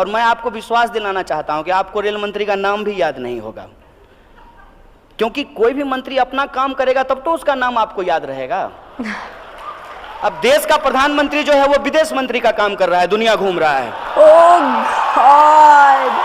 और मैं आपको विश्वास दिलाना चाहता हूं कि आपको रेल मंत्री का नाम भी याद नहीं होगा, क्योंकि कोई भी मंत्री अपना काम करेगा तब तो उसका नाम आपको याद रहेगा। अब देश का प्रधानमंत्री जो है वो विदेश मंत्री का काम कर रहा है, दुनिया घूम रहा है। ओह गॉड,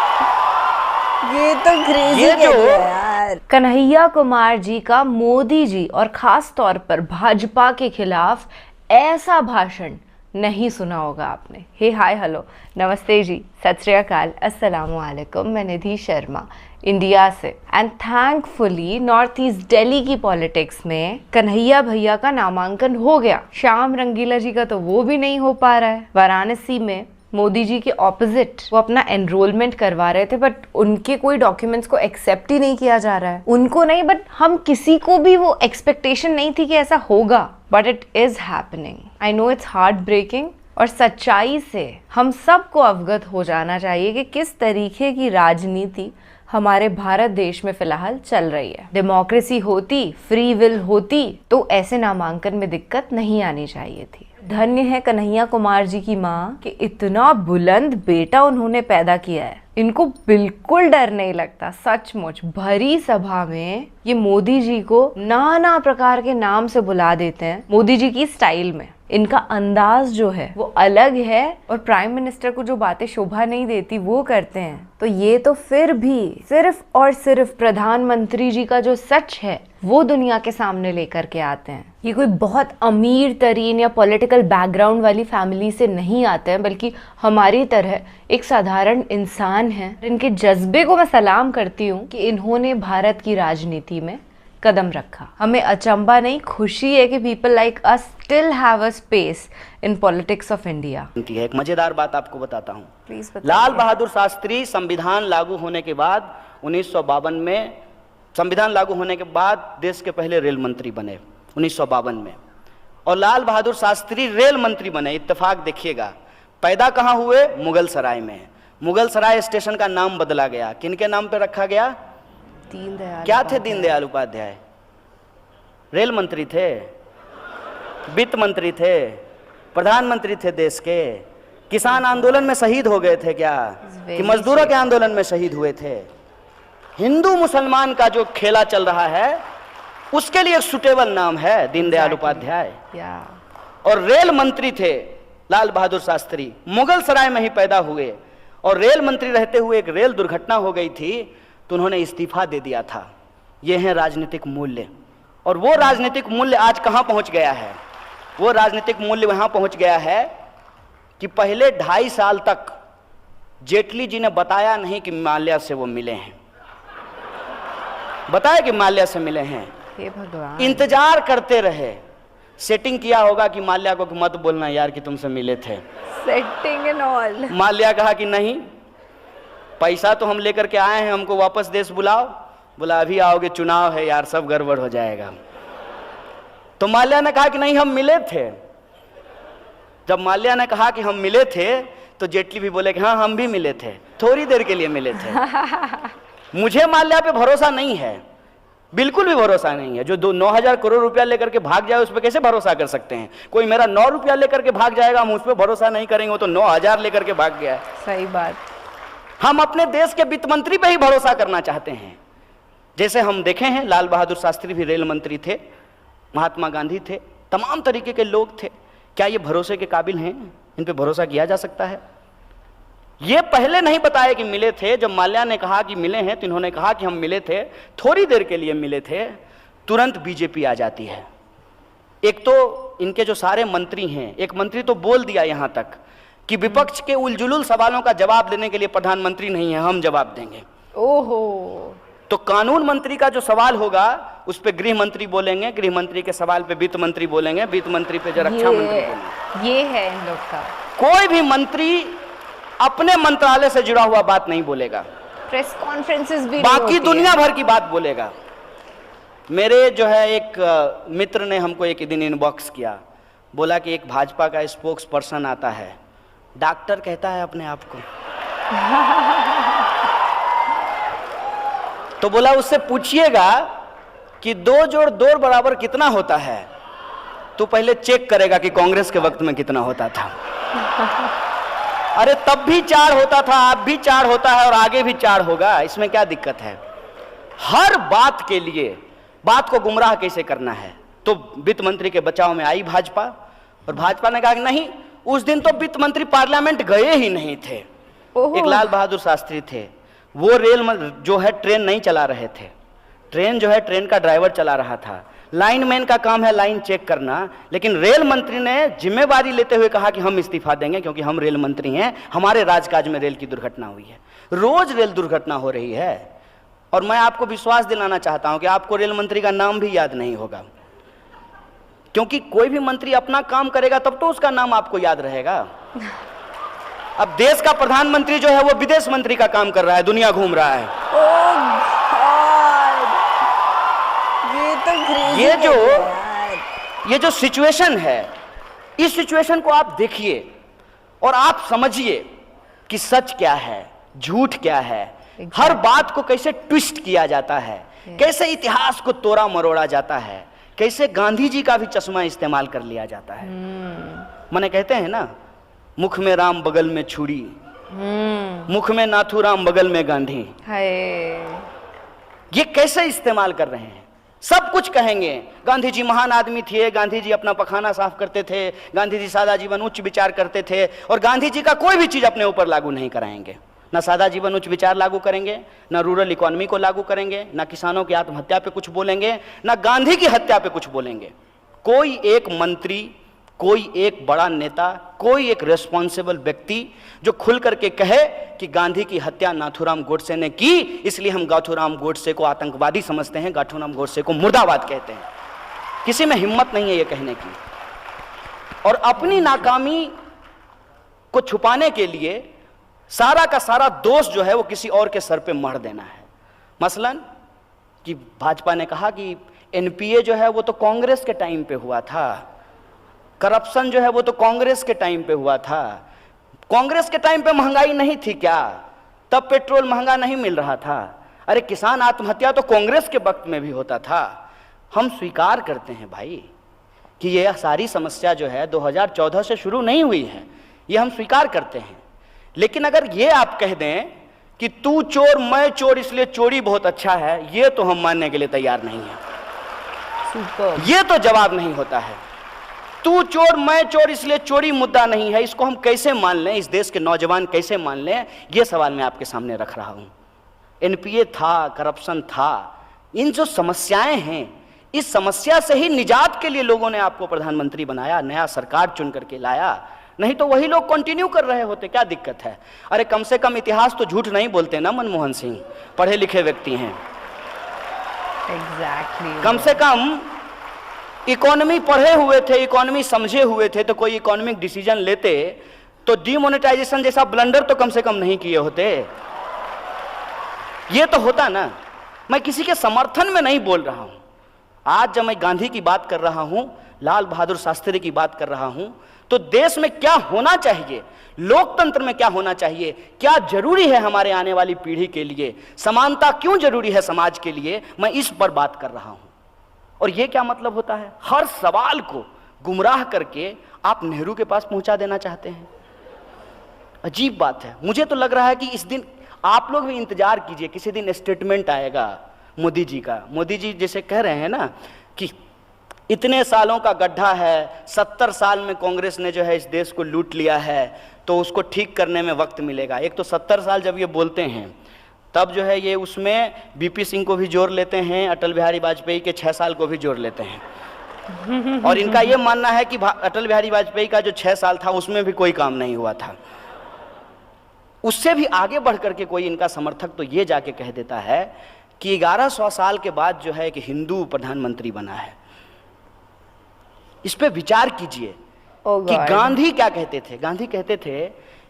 ये तो क्रेजी ये जो यार। कन्हैया कुमार जी का मोदी जी और खास तौर पर भाजपा के खिलाफ ऐसा भाषण नहीं सुना होगा आपने। हे हाय हेलो नमस्ते जी, सत श्री अकाल, अस्सलामु अलैकुम। मैं निधि शर्मा इंडिया से। And thankfully north east Delhi की पॉलिटिक्स में कन्हैया भैया का नामांकन हो गया। श्याम रंगीला जी का तो वो भी नहीं हो पा रहा है। वाराणसी में मोदी जी के ऑपोजिट वो अपना एनरोलमेंट करवा रहे थे, बट उनके कोई डॉक्यूमेंट्स को एक्सेप्ट ही नहीं किया जा रहा है। उनको नहीं, बट हम किसी को भी वो एक्सपेक्टेशन नहीं थी कि ऐसा होगा, but it is happening. I know it's heartbreaking. और सच्चाई से हम सबको अवगत हो जाना चाहिए कि किस तरीके की राजनीति हमारे भारत देश में फिलहाल चल रही है। डेमोक्रेसी होती, फ्री विल होती, तो ऐसे नामांकन में दिक्कत नहीं आनी चाहिए थी। धन्य है कन्हैया कुमार जी की माँ कि इतना बुलंद बेटा उन्होंने पैदा किया है। इनको बिल्कुल डर नहीं लगता। सचमुच भरी सभा में ये मोदी जी को नाना प्रकार के नाम से बुला देते हैं, मोदी जी की स्टाइल में। इनका अंदाज जो है वो अलग है और प्राइम मिनिस्टर को जो बातें शोभा नहीं देती वो करते हैं। तो ये तो फिर भी सिर्फ और सिर्फ प्रधानमंत्री जी का जो सच है वो दुनिया के सामने लेकर के आते हैं। ये कोई बहुत अमीर तरीन या पॉलिटिकल बैकग्राउंड वाली फैमिली से नहीं आते हैं, बल्कि हमारी तरह एक साधारण इंसान है। इनके जज्बे को मैं सलाम करती हूँ कि इन्होंने भारत की राजनीति में कदम रखा। हमें अचंभा नहीं, खुशी है कि people like us still have a space in politics of India. एक मजेदार बात आपको बताता हूँ। प्लीज बताइए। लाल बहादुर शास्त्री संविधान लागू होने के बाद 1952 में, संविधान लागू होने के बाद देश के पहले रेल मंत्री बने 1952 में। और लाल बहादुर शास्त्री रेल मंत्री बने, इत्तेफाक देखिएगा। पैदा कहाँ हुए? मुगल सराय में। मुगल सराय स्टेशन का नाम बदला गया, किनके नाम पे रखा गया? दीनदयाल। क्या थे दीनदयाल उपाध्याय? रेल मंत्री थे, वित्त मंत्री थे, प्रधानमंत्री थे देश के। किसान आंदोलन में शहीद हो गए थे क्या? कि मजदूरों के आंदोलन में शहीद हुए थे? हिंदू मुसलमान का जो खेला चल रहा है उसके लिए एक सुटेबल नाम है दीनदयाल उपाध्याय। और रेल मंत्री थे लाल बहादुर शास्त्री, मुगल सराय में ही पैदा हुए। और रेल मंत्री रहते हुए एक रेल दुर्घटना हो गई थी तो उन्होंने इस्तीफा दे दिया था। ये हैं राजनीतिक मूल्य। और वो राजनीतिक मूल्य आज कहाँ पहुँच गया है? वो राजनीतिक मूल्य वहाँ पहुँच गया है कि पहले 2.5 साल तक जेटली जी ने बताया नहीं कि माल्या से वो मिले हैं। बताया कि माल्या से मिले हैं, हे भगवान। इंतजार करते रहे। सेटिंग किया होगा कि माल्या को कि मत बोलना यार कि तुमसे मिले थे। Setting and all. माल्या कहा कि नहीं, पैसा तो हम लेकर के आए हैं, हमको वापस देश बुलाओ। बोला अभी आओगे, चुनाव है यार, सब गड़बड़ हो जाएगा। तो माल्या ने कहा कि नहीं, हम मिले थे। जब माल्या ने कहा कि हम मिले थे तो जेटली भी बोले कि हाँ हम भी मिले थे, थोड़ी देर के लिए मिले थे। मुझे माल्या पे भरोसा नहीं है, बिल्कुल भी भरोसा नहीं है। जो 9,000 करोड़ रुपया लेकर के भाग जाए उस पर कैसे भरोसा कर सकते हैं? कोई मेरा 9 रुपया लेकर के भाग जाएगा, हम उस पर भरोसा नहीं करेंगे। वो तो 9,000 लेकर के भाग गया। सही बात। हम अपने देश के वित्त मंत्री पे ही भरोसा करना चाहते हैं। जैसे हम देखे हैं लाल बहादुर शास्त्री भी रेल मंत्री थे, महात्मा गांधी थे, तमाम तरीके के लोग थे। क्या ये भरोसे के काबिल हैं? इन पे भरोसा किया जा सकता है? ये पहले नहीं बताया कि मिले थे। जब माल्या ने कहा कि मिले हैं तो इन्होंने कहा कि हम मिले थे, थोड़ी देर के लिए मिले थे, तुरंत बीजेपी आ जाती है। एक तो इनके जो सारे मंत्री हैं, एक मंत्री तो बोल दिया यहां तक कि विपक्ष के उलझुल सवालों का जवाब देने के लिए प्रधानमंत्री नहीं है, हम जवाब देंगे। ओहो। तो कानून मंत्री का जो सवाल होगा उस पे गृह मंत्री बोलेंगे, गृह मंत्री के सवाल पे वित्त मंत्री बोलेंगे, वित्त मंत्री पे रक्षा मंत्री बोलेंगे। ये है इन लोग का। कोई भी मंत्री अपने मंत्रालय से जुड़ा हुआ बात नहीं बोलेगा, प्रेस कॉन्फ्रेंसेस भी बाकी दुनिया भर की बात बोलेगा। मेरे जो है एक मित्र ने हमको एक दिन इनबॉक्स किया, बोला कि एक भाजपा का स्पोक्स पर्सन आता है, डॉक्टर कहता है अपने आप को। तो बोला उससे पूछिएगा कि 2 जोड़ 2 बराबर कितना होता है, तो पहले चेक करेगा कि कांग्रेस के वक्त में कितना होता था। अरे तब भी 4 होता था, अब भी 4 होता है और आगे भी 4 होगा, इसमें क्या दिक्कत है? हर बात के लिए बात को गुमराह कैसे करना है। तो वित्त मंत्री के बचाव में आई भाजपा, और भाजपा ने कहा कि नहीं, उस दिन तो वित्त मंत्री पार्लियामेंट गए ही नहीं थे। एक लाल बहादुर शास्त्री थे, वो जो है ट्रेन नहीं चला रहे थे, ट्रेन जो है ट्रेन का ड्राइवर चला रहा था। लाइनमैन का काम है लाइन चेक करना, लेकिन रेल मंत्री ने जिम्मेवारी लेते हुए कहा कि हम इस्तीफा देंगे क्योंकि हम रेल मंत्री हैं, हमारे राजकाज में रेल की दुर्घटना हुई है। रोज रेल दुर्घटना हो रही है, और मैं आपको विश्वास दिलाना चाहता हूं कि आपको रेल मंत्री का नाम भी याद नहीं होगा, क्योंकि कोई भी मंत्री अपना काम करेगा तब तो उसका नाम आपको याद रहेगा। अब देश का प्रधानमंत्री जो है वो विदेश मंत्री का काम कर रहा है, दुनिया घूम रहा है। ये जो सिचुएशन है, इस सिचुएशन को आप देखिए और आप समझिए कि सच क्या है, झूठ क्या है। हर बात को कैसे ट्विस्ट किया जाता है, कैसे इतिहास को तोड़ा मरोड़ा जाता है, कैसे गांधी जी का भी चश्मा इस्तेमाल कर लिया जाता है। माने कहते हैं ना, मुख में राम बगल में छुरी, मुख में नाथूराम बगल में गांधी। ये कैसे इस्तेमाल कर रहे हैं? सब कुछ कहेंगे, गांधी जी महान आदमी थे, गांधी जी अपना पखाना साफ करते थे, गांधी जी सादा जीवन उच्च विचार करते थे, और गांधी जी का कोई भी चीज अपने ऊपर लागू नहीं कराएंगे। ना सादा जीवन उच्च विचार लागू करेंगे, ना रूरल इकोनॉमी को लागू करेंगे, ना किसानों की आत्महत्या पे कुछ बोलेंगे, ना गांधी की हत्या पे कुछ बोलेंगे। कोई एक मंत्री, कोई एक बड़ा नेता, कोई एक रेस्पॉन्सिबल व्यक्ति जो खुल करके कहे कि गांधी की हत्या नाथूराम गोडसे ने की, इसलिए हम नाथूराम गोडसे को आतंकवादी समझते हैं, नाथूराम गोडसे को मुर्दाबाद कहते हैं। किसी में हिम्मत नहीं है ये कहने की। और अपनी नाकामी को छुपाने के लिए सारा का सारा दोष जो है वो किसी और के सर पे मढ़ देना है। मसलन कि भाजपा ने कहा कि एनपीए जो है वो तो कांग्रेस के टाइम पे हुआ था, करप्शन जो है वो तो कांग्रेस के टाइम पे हुआ था। कांग्रेस के टाइम पे महंगाई नहीं थी क्या? तब पेट्रोल महंगा नहीं मिल रहा था? अरे किसान आत्महत्या तो कांग्रेस के वक्त में भी होता था। हम स्वीकार करते हैं भाई कि यह सारी समस्या जो है 2014 से शुरू नहीं हुई है, ये हम स्वीकार करते हैं। लेकिन अगर ये आप कह दें कि तू चोर मैं चोर इसलिए चोरी बहुत अच्छा है, ये तो हम मानने के लिए तैयार नहीं है। ये तो जवाब नहीं होता है। तू चोर मैं चोर इसलिए चोरी मुद्दा नहीं है, इसको हम कैसे मान लें, इस देश के नौजवान कैसे मान लें, ये सवाल मैं आपके सामने रख रहा हूं। एनपीए था, करप्शन था, इन जो समस्याएं हैं, इस समस्या से ही निजात के लिए लोगों ने आपको प्रधानमंत्री बनाया, नया सरकार चुन करके लाया। नहीं तो वही लोग कंटिन्यू कर रहे होते, क्या दिक्कत है? अरे कम से कम इतिहास तो झूठ नहीं बोलते ना मनमोहन सिंह, पढ़े लिखे व्यक्ति हैं। कम से कम इकोनॉमी पढ़े हुए थे, इकोनॉमी समझे हुए थे, तो कोई इकोनॉमिक डिसीजन लेते तो डीमोनेटाइजेशन जैसा ब्लंडर तो कम से कम नहीं किए होते। ये तो होता ना। मैं किसी के समर्थन में नहीं बोल रहा हूं। आज जब मैं गांधी की बात कर रहा हूं, लाल बहादुर शास्त्री की बात कर रहा हूं, तो देश में क्या होना चाहिए, लोकतंत्र में क्या होना चाहिए, क्या जरूरी है हमारे आने वाली पीढ़ी के लिए, समानता क्यों जरूरी है समाज के लिए, मैं इस पर बात कर रहा हूं। और ये क्या मतलब होता है? हर सवाल को गुमराह करके आप नेहरू के पास पहुंचा देना चाहते हैं। अजीब बात है। मुझे तो लग रहा है कि इस दिन आप लोग भी इंतजार कीजिए, किसी दिन स्टेटमेंट आएगा मोदी जी का। मोदी जी जैसे कह रहे हैं ना कि इतने सालों का गड्ढा है, 70 साल में कांग्रेस ने जो है इस देश को लूट लिया है, तो उसको ठीक करने में वक्त मिलेगा। एक तो 70 साल जब ये बोलते हैं तब जो है ये उसमें बीपी सिंह को भी जोड़ लेते हैं, अटल बिहारी वाजपेयी के 6 साल को भी जोड़ लेते हैं। और इनका ये मानना है कि अटल बिहारी वाजपेयी का जो 6 साल था उसमें भी कोई काम नहीं हुआ था। उससे भी आगे बढ़ करके कोई इनका समर्थक तो ये जाके कह देता है कि 1100 साल के बाद जो है कि हिंदू प्रधानमंत्री बना है। इस पे विचार कीजिए कि गांधी क्या कहते थे। गांधी कहते थे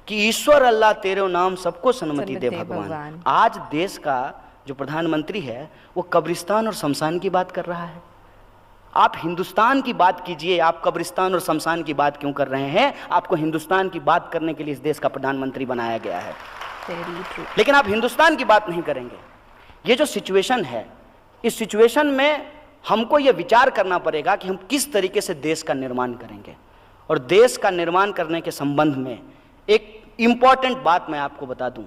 कि ईश्वर अल्लाह तेरे नाम सबको सन्मति दे भगवान। आज देश का जो प्रधानमंत्री है वो कब्रिस्तान और शमशान की बात कर रहा है। आप हिंदुस्तान की बात कीजिए, आप कब्रिस्तान और शमशान की बात क्यों कर रहे हैं? आपको हिंदुस्तान की बात करने के लिए इस देश का प्रधानमंत्री बनाया गया है, लेकिन आप हिंदुस्तान की बात नहीं करेंगे। ये जो सिचुएशन है, इस सिचुएशन में हमको ये विचार करना पड़ेगा कि हम किस तरीके से देश का निर्माण करेंगे। और देश का निर्माण करने के संबंध में एक इंपॉर्टेंट बात मैं आपको बता दूं,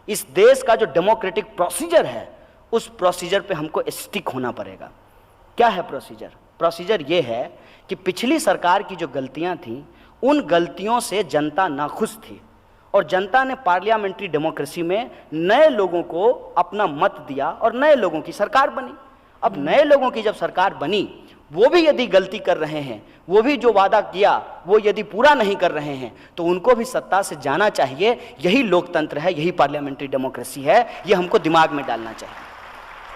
इस देश का जो डेमोक्रेटिक प्रोसीजर है उस प्रोसीजर पे हमको स्टिक होना पड़ेगा। क्या है प्रोसीजर? प्रोसीजर ये है कि पिछली सरकार की जो गलतियां थी उन गलतियों से जनता नाखुश थी और जनता ने पार्लियामेंट्री डेमोक्रेसी में नए लोगों को अपना मत दिया और नए लोगों की सरकार बनी। अब नए लोगों की जब सरकार बनी, वो भी यदि गलती कर रहे हैं, वो भी जो वादा किया वो यदि पूरा नहीं कर रहे हैं, तो उनको भी सत्ता से जाना चाहिए। यही लोकतंत्र है, यही पार्लियामेंट्री डेमोक्रेसी है, ये हमको दिमाग में डालना चाहिए।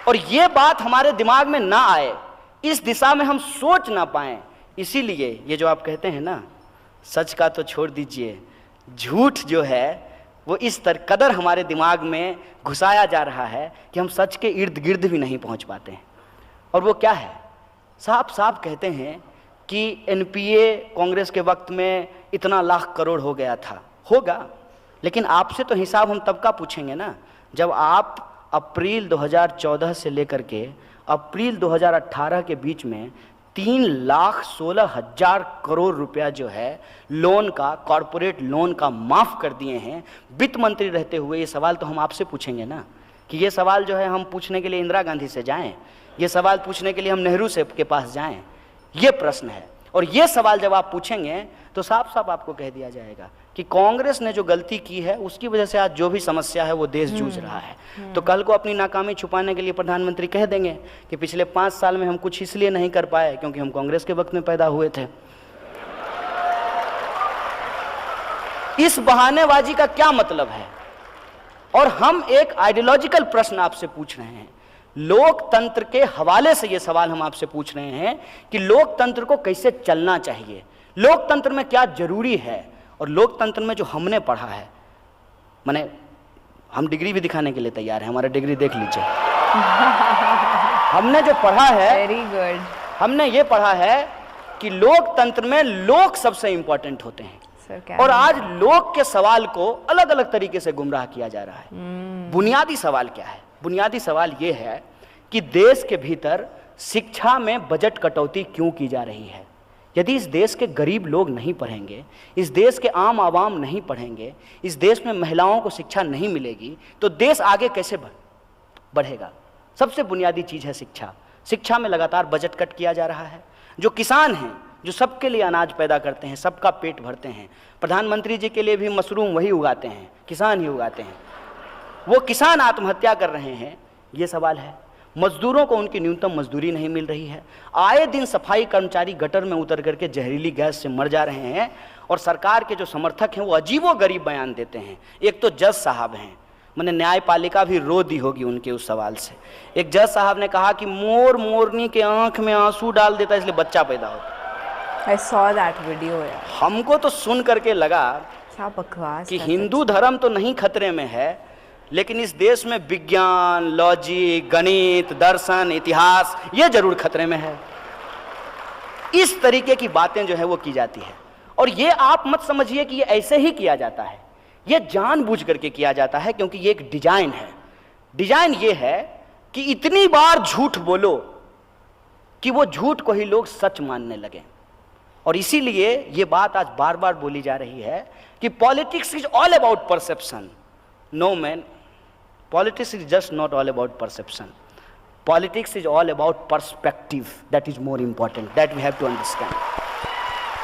और ये बात हमारे दिमाग में ना आए, इस दिशा में हम सोच ना पाएं, इसीलिए ये जो आप कहते हैं ना, सच का तो छोड़ दीजिए, झूठ जो है वो इस कदर हमारे दिमाग में घुसाया जा रहा है कि हम सच के इर्द गिर्द भी नहीं पहुंच पाते हैं। और वो क्या है? साफ साफ कहते हैं कि एनपीए कांग्रेस के वक्त में इतना लाख करोड़ हो गया था। होगा, लेकिन आपसे तो हिसाब हम तब का पूछेंगे ना जब आप अप्रैल 2014 से लेकर के अप्रैल 2018 के बीच में 3,16,000 करोड़ रुपया जो है लोन का, कॉरपोरेट लोन का माफ़ कर दिए हैं वित्त मंत्री रहते हुए। ये सवाल तो हम आपसे पूछेंगे ना, कि ये सवाल जो है हम पूछने के लिए इंदिरा गांधी से जाएं, ये सवाल पूछने के लिए हम नेहरू से के पास जाएं, ये प्रश्न है। और ये सवाल जब आप पूछेंगे तो साफ साफ आपको कह दिया जाएगा कि कांग्रेस ने जो गलती की है उसकी वजह से आज जो भी समस्या है वो देश जूझ रहा है। तो कल को अपनी नाकामी छुपाने के लिए प्रधानमंत्री कह देंगे कि पिछले 5 साल में हम कुछ इसलिए नहीं कर पाए क्योंकि हम कांग्रेस के वक्त में पैदा हुए थे। इस बहानेबाजी का क्या मतलब है? और हम एक आइडियोलॉजिकल प्रश्न आपसे पूछ रहे हैं, लोकतंत्र के हवाले से ये सवाल हम आपसे पूछ रहे हैं कि लोकतंत्र को कैसे चलना चाहिए, लोकतंत्र में क्या जरूरी है। और लोकतंत्र में जो हमने पढ़ा है, माने हम डिग्री भी दिखाने के लिए तैयार हैं, हमारा डिग्री देख लीजिए। हमने जो पढ़ा है, वेरी गुड, हमने ये पढ़ा है कि लोकतंत्र में लोग सबसे इंपॉर्टेंट होते हैं। और आज लोग के सवाल को अलग अलग तरीके से गुमराह किया जा रहा है। बुनियादी सवाल क्या है? बुनियादी सवाल ये है कि देश के भीतर शिक्षा में बजट कटौती क्यों की जा रही है। यदि इस देश के गरीब लोग नहीं पढ़ेंगे, इस देश के आम आवाम नहीं पढ़ेंगे, इस देश में महिलाओं को शिक्षा नहीं मिलेगी, तो देश आगे कैसे बढ़ेगा? सबसे बुनियादी चीज़ है शिक्षा। शिक्षा में लगातार बजट कट किया जा रहा है। जो किसान हैं, जो सबके लिए अनाज पैदा करते हैं, सबका पेट भरते हैं, प्रधानमंत्री जी के लिए भी मशरूम वही उगाते हैं, किसान ही उगाते हैं, वो किसान आत्महत्या कर रहे हैं, ये सवाल है। मजदूरों को उनकी न्यूनतम मजदूरी नहीं मिल रही है। आए दिन सफाई कर्मचारी गटर में उतर करके जहरीली गैस से मर जा रहे हैं। और सरकार के जो समर्थक हैं वो अजीबोगरीब बयान देते हैं। एक तो जज साहब हैं, मैंने न्यायपालिका भी रो दी होगी उनके उस सवाल से। एक जज साहब ने कहा कि मोर मोरनी के आंख में आंसू डाल देता इसलिए बच्चा पैदा होता। I saw that video यार। हमको तो सुन करके लगा क्या बकवास कि हिंदू धर्म तो नहीं खतरे में है, लेकिन इस देश में विज्ञान, लॉजिक, गणित, दर्शन, इतिहास ये जरूर खतरे में है। इस तरीके की बातें जो है वो की जाती है। और ये आप मत समझिए कि ये ऐसे ही किया जाता है, ये जानबूझ करके किया जाता है, क्योंकि ये एक डिजाइन है। डिजाइन ये है कि इतनी बार झूठ बोलो कि वो झूठ को ही लोग सच मानने लगे। और इसीलिए ये बात आज बार बार बोली जा रही है कि politics is all about perception. No man, politics is just not all about perception. Politics is all about perspective. That is more important. That we have to understand.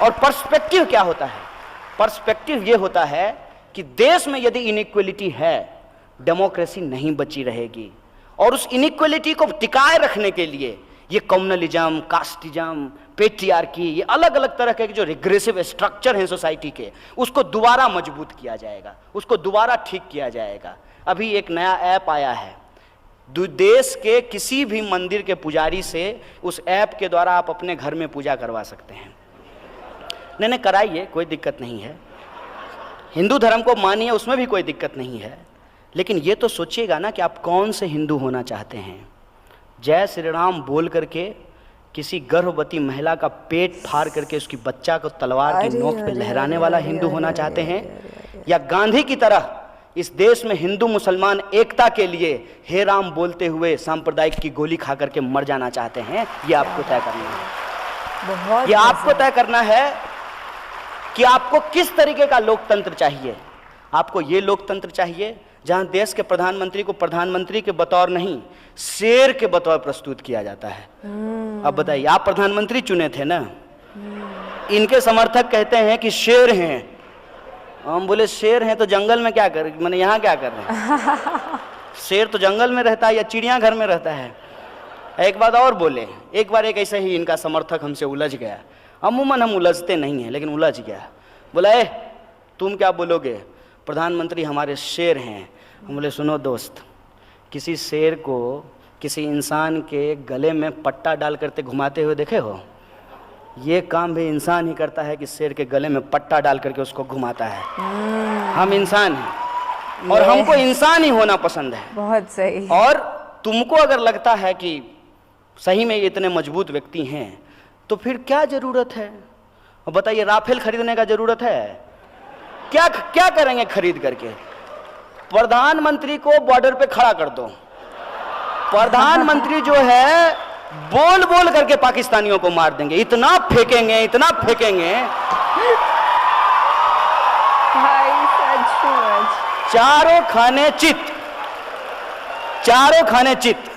और पर्सपेक्टिव क्या होता है? पर्सपेक्टिव ये होता है कि देश में यदि इनइक्वलिटी है, डेमोक्रेसी नहीं बची रहेगी। और उस इनइक्वलिटी को टिकाए रखने के लिए ये कम्युनलिज्म, कास्टिज्म, पेट्रियार्की, ये अलग अलग तरह के जो रिग्रेसिव स्ट्रक्चर हैं सोसाइटी के, उसको दोबारा मजबूत किया जाएगा, उसको दोबारा ठीक किया जाएगा। अभी एक नया ऐप आया है, देश के किसी भी मंदिर के पुजारी से उस ऐप के द्वारा आप अपने घर में पूजा करवा सकते हैं। नहीं कराइए, कोई दिक्कत नहीं है। हिंदू धर्म को मानिए, उसमें भी कोई दिक्कत नहीं है। लेकिन ये तो सोचिएगा ना कि आप कौन से हिंदू होना चाहते हैं। जय श्री राम बोल करके किसी गर्भवती महिला का पेट फाड़ करके उसकी बच्चा को तलवार की नोक पे लहराने वाला हिंदू होना चाहते हैं, या गांधी की तरह इस देश में हिंदू मुसलमान एकता के लिए हे राम बोलते हुए सांप्रदायिक की गोली खा करके मर जाना चाहते हैं? ये आपको तय करना है। ये आपको तय करना है कि आपको किस तरीके का लोकतंत्र चाहिए। आपको ये लोकतंत्र चाहिए जहां देश के प्रधानमंत्री को प्रधानमंत्री के बतौर नहीं, शेर के बतौर प्रस्तुत किया जाता है। अब बताइए, आप प्रधानमंत्री चुने थे ना, इनके समर्थक कहते हैं कि शेर हैं। हम बोले शेर हैं तो जंगल में क्या कर, मैंने यहाँ क्या कर रहे हैं? शेर तो जंगल में रहता है या चिड़ियाघर में रहता है। एक बात और बोले, एक बार एक ऐसे ही इनका समर्थक हमसे उलझ गया। अमूमन हम उलझते नहीं हैं, लेकिन उलझ गया। बोला ए तुम क्या बोलोगे, प्रधानमंत्री हमारे शेर हैं। हम बोले सुनो दोस्त, किसी शेर को किसी इंसान के गले में पट्टा डाल करके घुमाते हुए देखे हो? ये काम भी इंसान ही करता है कि शेर के गले में पट्टा डाल करके उसको घुमाता है। हम इंसान हैं और हमको इंसान ही होना पसंद है। बहुत सही। और तुमको अगर लगता है कि सही में ये इतने मजबूत व्यक्ति हैं तो फिर क्या जरूरत है? और बताइए, राफेल खरीदने का जरूरत है? क्या क्या करेंगे खरीद करके? प्रधानमंत्री को बॉर्डर पे खड़ा कर दो। प्रधानमंत्री जो है बोल बोल करके पाकिस्तानियों को मार देंगे, इतना फेंकेंगे, इतना फेंकेंगे। भाई सच। चारों खाने चित, चारों खाने चित।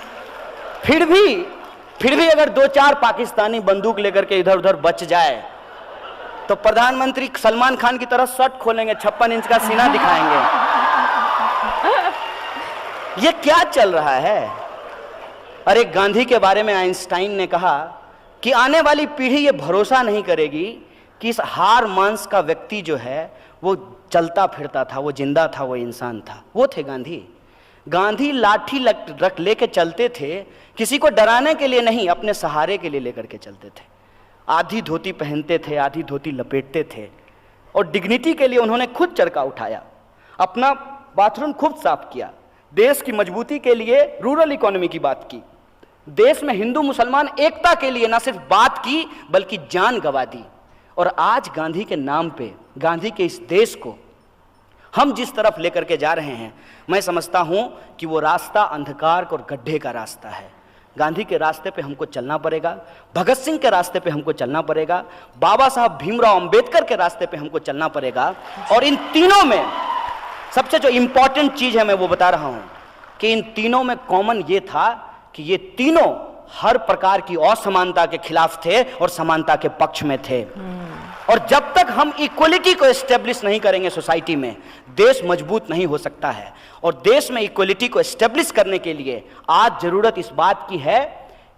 फिर भी अगर 2-4 पाकिस्तानी बंदूक लेकर के इधर उधर बच जाए तो प्रधानमंत्री सलमान खान की तरह शर्ट खोलेंगे, 56 इंच का सीना दिखाएंगे। ये क्या चल रहा है? अरे गांधी के बारे में आइंस्टाइन ने कहा कि आने वाली पीढ़ी ये भरोसा नहीं करेगी कि इस हार मांस का व्यक्ति जो है वो चलता फिरता था, वो जिंदा था, वो इंसान था। वो थे गांधी। गांधी लाठी रख लेके चलते थे, किसी को डराने के लिए नहीं, अपने सहारे के लिए लेकर के चलते थे। आधी धोती पहनते थे, आधी धोती लपेटते थे, और डिग्निटी के लिए उन्होंने खुद चरखा उठाया, अपना बाथरूम खुद साफ किया, देश की मजबूती के लिए रूरल इकोनॉमी की बात की, देश में हिंदू मुसलमान एकता के लिए ना सिर्फ बात की बल्कि जान गंवा दी। और आज गांधी के नाम पे, गांधी के इस देश को हम जिस तरफ लेकर के जा रहे हैं, मैं समझता हूं कि वो रास्ता अंधकार और गड्ढे का रास्ता है। गांधी के रास्ते पे हमको चलना पड़ेगा, भगत सिंह के रास्ते पे हमको चलना पड़ेगा, बाबा साहब भीमराव अंबेडकर के रास्ते पे हमको चलना पड़ेगा। और इन तीनों में सबसे जो इंपॉर्टेंट चीज है मैं वो बता रहा हूं कि इन तीनों में कॉमन ये था कि ये तीनों हर प्रकार की असमानता के खिलाफ थे और समानता के पक्ष में थे। और जब तक हम इक्वलिटी को एस्टेब्लिश नहीं करेंगे सोसाइटी में, देश मजबूत नहीं हो सकता है। और देश में इक्वलिटी को एस्टेब्लिश करने के लिए आज जरूरत इस बात की है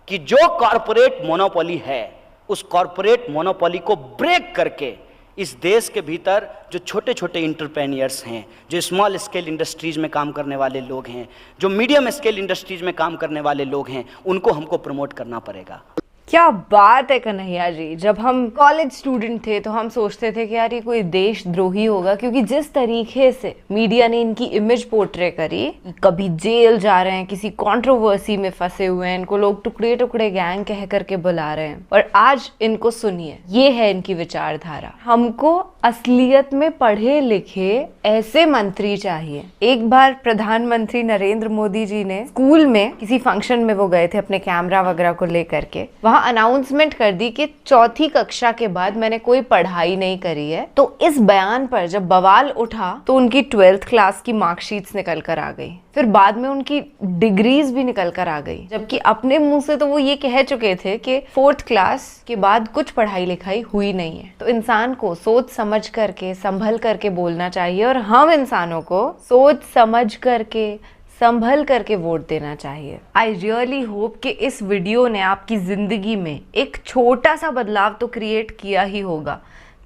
कि जो कॉरपोरेट मोनोपोली है, उस कॉरपोरेट मोनोपोली को ब्रेक करके इस देश के भीतर जो छोटे छोटे इंटरप्रेन्योर्स हैं, जो स्मॉल स्केल इंडस्ट्रीज में काम करने वाले लोग हैं, जो मीडियम स्केल इंडस्ट्रीज में काम करने वाले लोग हैं, उनको हमको प्रमोट करना पड़ेगा। क्या बात है कन्हैया जी। जब हम कॉलेज स्टूडेंट थे तो हम सोचते थे कि यार ये कोई देशद्रोही होगा, क्योंकि जिस तरीके से मीडिया ने इनकी इमेज पोर्ट्रे करी, कभी जेल जा रहे हैं, किसी कंट्रोवर्सी में फंसे हुए हैं, इनको लोग टुकड़े टुकड़े गैंग कह करके बुला रहे हैं। और आज इनको सुनिए, ये है इनकी विचारधारा। हमको असलियत में पढ़े लिखे ऐसे मंत्री चाहिए। एक बार प्रधानमंत्री नरेंद्र मोदी जी ने स्कूल में किसी फंक्शन में वो गए थे अपने कैमरा वगैरह को लेकर के, वहां अनाउंसमेंट कर दी कि 4th कक्षा के बाद मैंने कोई पढ़ाई नहीं करी है। तो इस बयान पर जब बवाल उठा तो उनकी 12th क्लास की मार्कशीट्स निकल कर आ गई, फिर बाद में उनकी डिग्रीज भी निकल कर आ गई, जबकि अपने मुंह से तो वो ये कह चुके थे कि 4th क्लास के बाद कुछ पढ़ाई लिखाई हुई नहीं है। तो इंसान को सोच समझ करके संभल करके बोलना चाहिए, और हम इंसानों को सोच समझ करके संभल करके वोट देना चाहिए। आई रियली होप कि इस वीडियो ने आपकी जिंदगी में एक छोटा सा बदलाव तो क्रिएट किया ही होगा,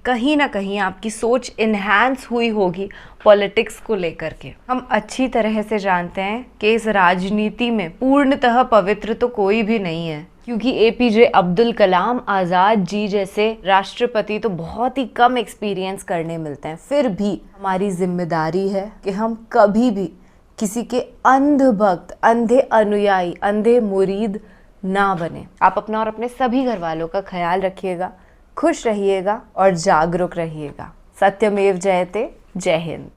कहीं ना कहीं आपकी सोच इन्हांस हुई होगी पॉलिटिक्स को लेकर के। हम अच्छी तरह से जानते हैं कि इस राजनीति में पूर्णतः पवित्र तो कोई भी नहीं है, क्योंकि APJ अब्दुल कलाम आज़ाद जी जैसे राष्ट्रपति तो बहुत ही कम एक्सपीरियंस करने मिलते हैं। फिर भी हमारी जिम्मेदारी है कि हम कभी भी किसी के अंध भक्त, अंधे अनुयायी, अंधे मुरीद ना बने। आप अपना और अपने सभी घर वालों का ख्याल रखिएगा, खुश रहिएगा और जागरूक रहिएगा। सत्यमेव जयते। जय हिंद।